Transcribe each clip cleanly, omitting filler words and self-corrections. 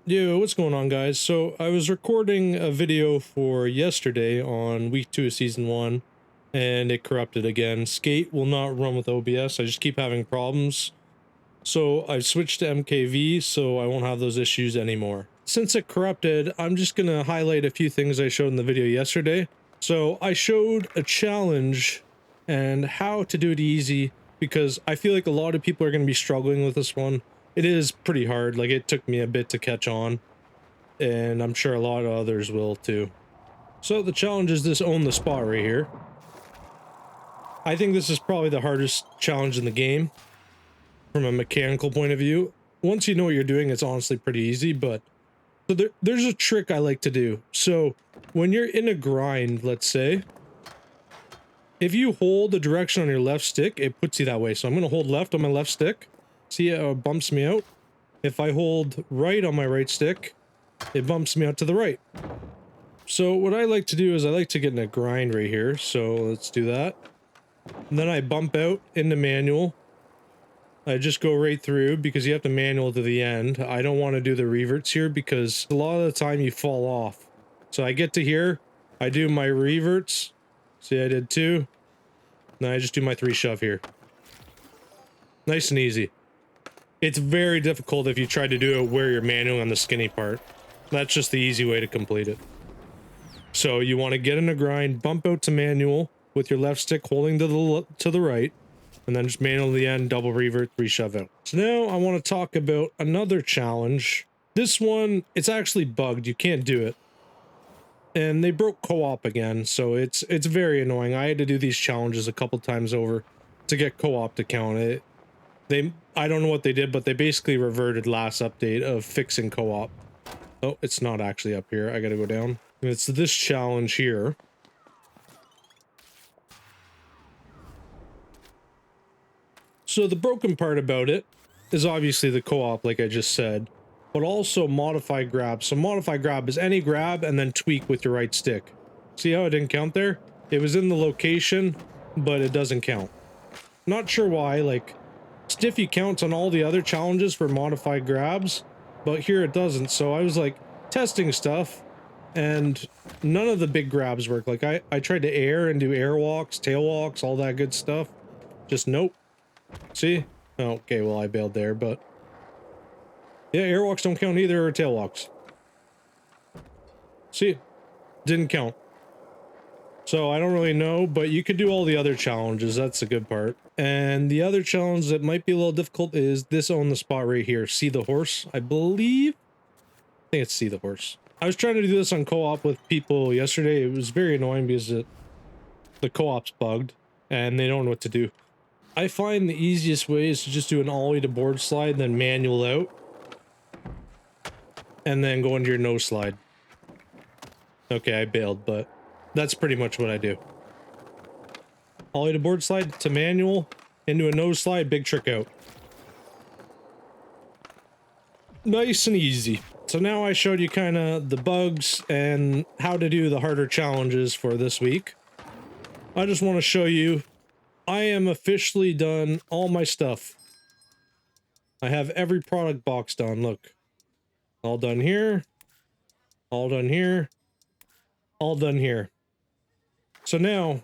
Yo, what's going on, guys? So I was recording a video for yesterday on week 2 of season 1, and it corrupted again. Skate will not run with OBS. I just keep having problems. So I switched to MKV, so I won't have those issues anymore. Since it corrupted, I'm just gonna highlight a few things I showed in the video yesterday. So I showed a challenge and how to do it easy, because I feel like a lot of people are gonna be struggling with this one. It is pretty hard. Like, it took me a bit to catch on, and I'm sure a lot of others will too. So the challenge is this own the spot right here. I think this is probably the hardest challenge in the game from a mechanical point of view. Once you know what you're doing, it's honestly pretty easy, but so there's a trick I like to do. So when you're in a grind, let's say, if you hold the direction on your left stick, it puts you that way. So I'm going to hold left on my left stick. See how it bumps me out? If I hold right on my right stick, it bumps me out to the right. So what I like to do is I like to get in a grind right here. So let's do that. And then I bump out into manual. I just go right through because you have to manual to the end. I don't want to do the reverts here because a lot of the time you fall off. So I get to here, I do my reverts. See, I did 2. Then I just do my 3 shove here. Nice and easy. It's very difficult if you try to do it where you're manual on the skinny part. That's just the easy way to complete it. So you want to get in a grind, bump out to manual with your left stick holding to the right, and then just manual to the end, double revert, 3 shove out. So now I want to talk about another challenge. This one, it's actually bugged. You can't do it. And they broke co-op again, so it's very annoying. I had to do these challenges a couple times over to get co-op to count. I don't know what they did, but they basically reverted last update of fixing co-op. Oh, it's not actually up here. I gotta go down. It's this challenge here. So the broken part about it is obviously the co-op, like I just said, but also modify grab. So modify grab is any grab and then tweak with your right stick. See how it didn't count there? It was in the location, but it doesn't count. Not sure why. Like, Stiffy counts on all the other challenges for modified grabs, but here it doesn't. So I was like testing stuff, and none of the big grabs work. Like, I tried to air and do air walks, tail walks, all that good stuff. Just nope. See? Oh, okay, well, I bailed there, but yeah, air walks don't count either, or tail walks. See? Didn't count. So I don't really know, but you could do all the other challenges. That's the good part. And the other challenge that might be a little difficult is this on the spot right here. See the horse, I believe? I think it's see the horse. I was trying to do this on co-op with people yesterday. It was very annoying because the co-op's bugged and they don't know what to do. I find the easiest way is to just do an ollie to board slide, then manual out, and then go into your nose slide. Okay, I bailed, but that's pretty much what I do. Ollie to board slide to manual, into a nose slide, big trick out. Nice and easy. So now I showed you kind of the bugs and how to do the harder challenges for this week. I just want to show you I am officially done all my stuff. I have every product box done. Look, all done here, all done here, all done here. So now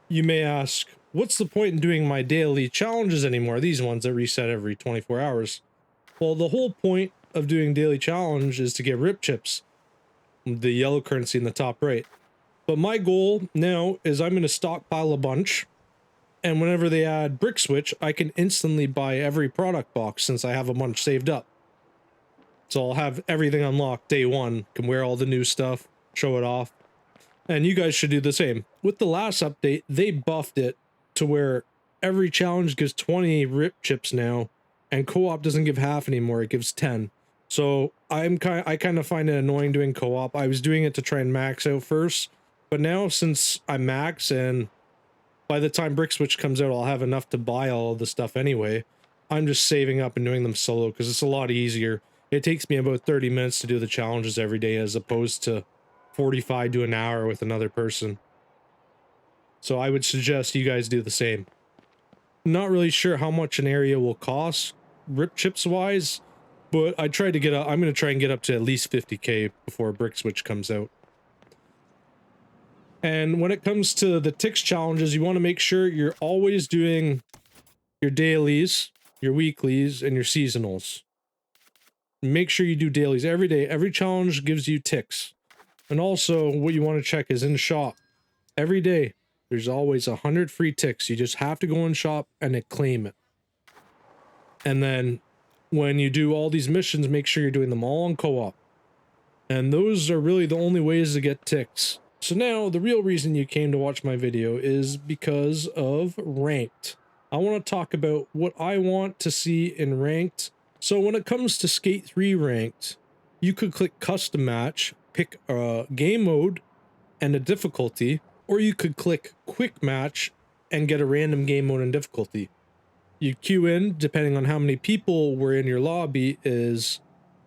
you may ask, what's the point in doing my daily challenges anymore? These ones that reset every 24 hours. Well, the whole point of doing daily challenge is to get rip chips, the yellow currency in the top right. But my goal now is I'm going to stockpile a bunch, and whenever they add brick switch, I can instantly buy every product box since I have a bunch saved up. So I'll have everything unlocked day 1, can wear all the new stuff, show it off. And you guys should do the same. With the last update, they buffed it to where every challenge gives 20 rip chips now, and co-op doesn't give half anymore, it gives 10. So I kind of find it annoying doing co-op. I was doing it to try and max out first, but now since I max, and by the time Brick Switch comes out, I'll have enough to buy all of the stuff anyway. I'm just saving up and doing them solo because it's a lot easier. It takes me about 30 minutes to do the challenges every day as opposed to 45 to an hour with another person. So I would suggest you guys do the same. Not really sure how much an area will cost, rip chips wise. But I tried to get up. I'm going to try and get up to at least 50k before Brick Switch comes out. And when it comes to the ticks challenges, you want to make sure you're always doing your dailies, your weeklies, and your seasonals. Make sure you do dailies every day. Every challenge gives you ticks. And also, what you want to check is in shop. Every day, there's always 100 free ticks. You just have to go in shop and claim it. And then, when you do all these missions, make sure you're doing them all on co-op. And those are really the only ways to get ticks. So now, the real reason you came to watch my video is because of Ranked. I want to talk about what I want to see in Ranked. So when it comes to Skate 3 Ranked, you could click Custom Match, pick a game mode and a difficulty, or you could click Quick Match and get a random game mode and difficulty. You queue in, depending on how many people were in your lobby, is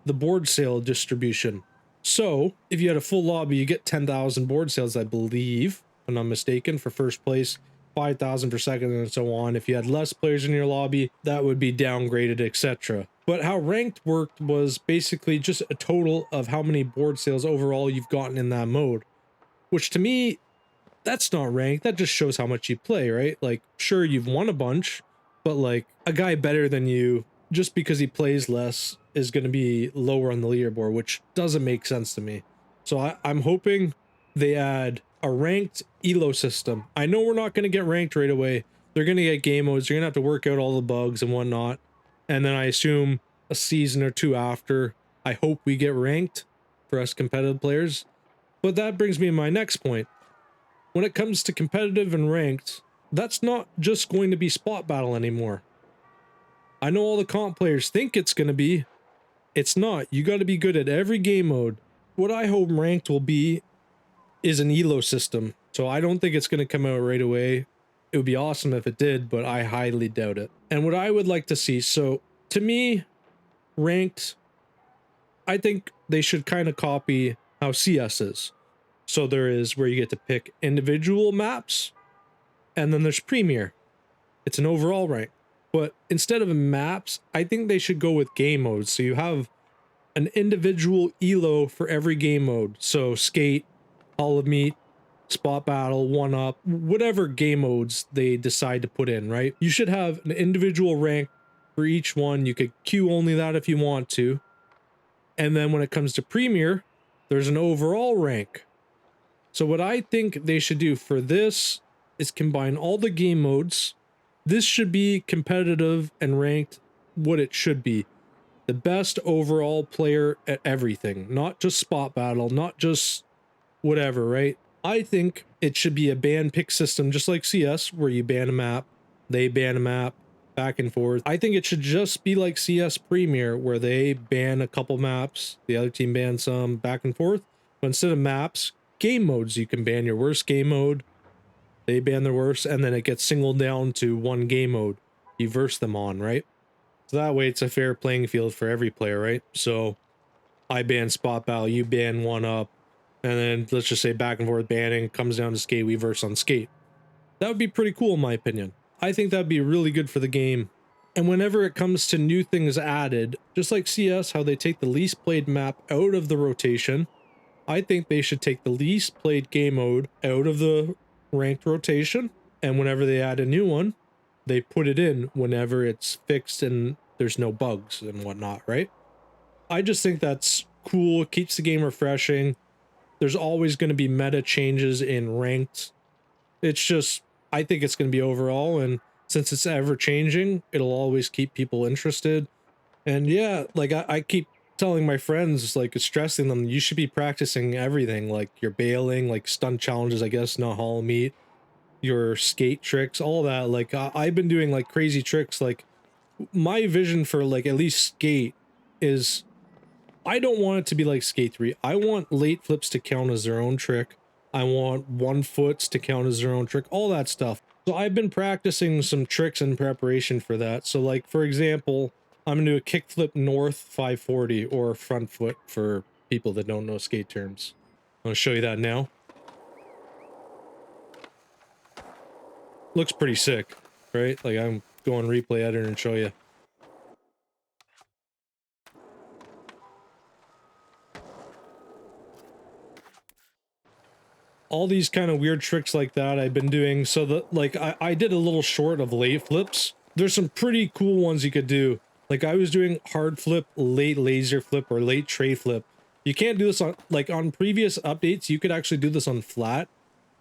the board sale distribution. So, if you had a full lobby, you get 10,000 board sales, I believe, if I'm not mistaken, for first place, 5,000 for second, and so on. If you had less players in your lobby, that would be downgraded, etc. But how Ranked worked was basically just a total of how many board sales overall you've gotten in that mode. Which to me, that's not ranked. That just shows how much you play, right? Like, sure, you've won a bunch, but like a guy better than you, just because he plays less, is going to be lower on the leaderboard, which doesn't make sense to me. So I'm hoping they add a ranked elo system. I know we're not going to get ranked right away. They're going to get game modes. You're going to have to work out all the bugs and whatnot. And then I assume a season or two after, I hope we get ranked for us competitive players. But that brings me to my next point. When it comes to competitive and ranked, that's not just going to be spot battle anymore. I know all the comp players think it's going to be. It's not. You got to be good at every game mode. What I hope ranked will be is an elo system. So I don't think it's going to come out right away. It would be awesome if it did, but I highly doubt it. And what I would like to see, so to me, ranked, I think they should kind of copy how CS is. So there is where you get to pick individual maps, and then there's Premier. It's an overall rank. But instead of maps, I think they should go with game modes. So you have an individual elo for every game mode. So skate, Hall of Meat, spot battle, one up, whatever game modes they decide to put in, right? You should have an individual rank for each one. You could queue only that if you want to. And then when it comes to Premier, there's an overall rank. So what I think they should do for this is combine all the game modes. This should be competitive and ranked what it should be. The best overall player at everything, not just spot battle, not just whatever, right? I think it should be a ban pick system, just like CS, where you ban a map, they ban a map, back and forth. I think it should just be like CS Premier, where they ban a couple maps, the other team bans some, back and forth. But instead of maps, game modes, you can ban your worst game mode, they ban their worst, and then it gets singled down to one game mode you verse them on, right? So that way it's a fair playing field for every player, right? So I ban spot battle, you ban one up, and then let's just say back and forth banning comes down to skate, we verse on skate. That would be pretty cool in my opinion. I think that'd be really good for the game. And whenever it comes to new things added, just like CS, how they take the least played map out of the rotation, I think they should take the least played game mode out of the ranked rotation, and whenever they add a new one, they put it in whenever it's fixed and there's no bugs and whatnot, right? I just think that's cool. It keeps the game refreshing. There's always going to be meta changes in ranked. It's just, I think it's going to be overall, and since it's ever changing, it'll always keep people interested. And yeah, like I keep telling my friends, like stressing them, you should be practicing everything, like your bailing, like stunt challenges, I guess, not Hall Meat, your skate tricks, all that. Like I've been doing like crazy tricks. Like my vision for like at least skate is, I don't want it to be like Skate 3. I want late flips to count as their own trick. I want 1 foots to count as their own trick, all that stuff. So I've been practicing some tricks in preparation for that. So like, for example, I'm gonna do a kickflip north 540, or front foot for people that don't know skate terms. I'll show you that now. Looks pretty sick, right? Like I'm going replay editor and show you. all these kind of weird tricks like that I've been doing. So that, like, I did a little short of late flips. There's some pretty cool ones you could do. Like, I was doing hard flip, late laser flip, or late tray flip. You can't do this on, like, on previous updates, you could actually do this on flat,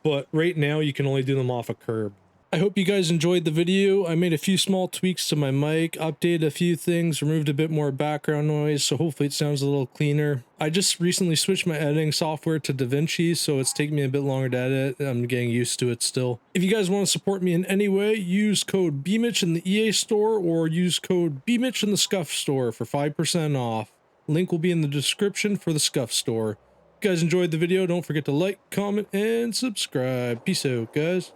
but right now you can only do them off a curb. I hope you guys enjoyed the video. I made a few small tweaks to my mic, updated a few things, removed a bit more background noise, so hopefully it sounds a little cleaner. I just recently switched my editing software to Bmich, so it's taking me a bit longer to edit. I'm getting used to it still. If you guys want to support me in any way, use code Bmich in the EA store or use code Bmich in the Scuff store for 5% off. Link will be in the description for the Scuff store. If you guys enjoyed the video, don't forget to like, comment, and subscribe. Peace out, guys.